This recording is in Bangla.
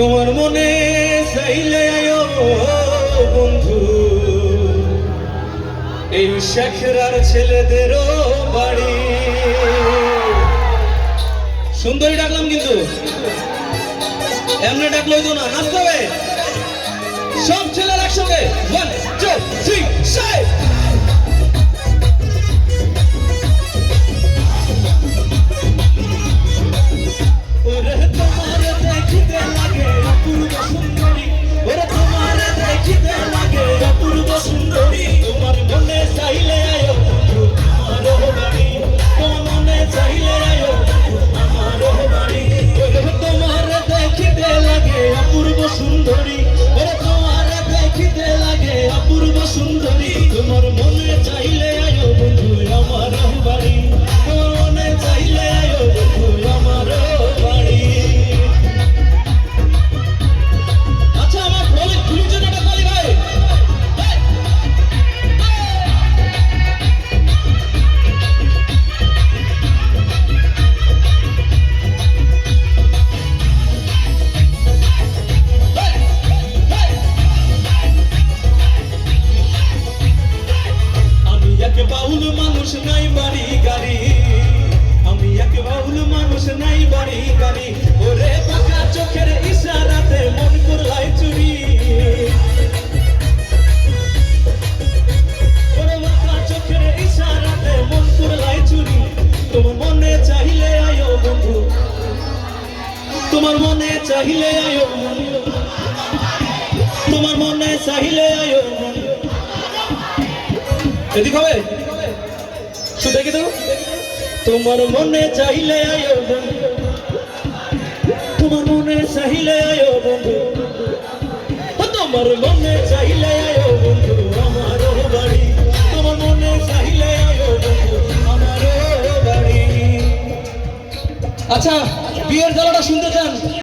তোমার মনে চাইলে আয়ো বন্ধু এই শেখরার ছেলেদেরও বাড়ি। সুন্দরী ডাকলাম কিন্তু এমনি ডাকলে হইতো না, নাচতে হবে সব ছেলের একসঙ্গে। 1 2 3 say সুন্দরী তোমার মনে চাইলে আয়ো বন্ধু আমার বাড়ি, তোমার মনে চাইলে আয়ো বন্ধু আমার বাড়ি। আচ্ছা আমার বলে তুমি যেন একটা বলি ভাই, বাউল মানুষ নাই বাড়ি গাড়ি, আমি এক বাউল মানুষ নাই বাড়ি গাড়ি। ওরে পাকা চোখের ইশারাতে মন করলাই চুরি, ওরে পাকা চোখের ইশারাতে মন করলাই চুরি। তোমার মনে চাইলে আয়ো বন্ধু, তোমার মনে চাইলে আয়ো বন্ধু, তোমার মনে চাইলে আয়ো বন্ধু। এদিক হবে শুধু দেখে দেবো। তোমার মনে চাইলে আয়ো বন্ধু, তোমার মনে চাইলে আয়ো বন্ধু, তোমার মনে চাইলে আয়ো বন্ধু আমার বাড়ি, তোমার মনে চাইলে আয়ো বন্ধু আমার বাড়ি। আচ্ছা বিয়ের জ্বালাটা শুনতে চান?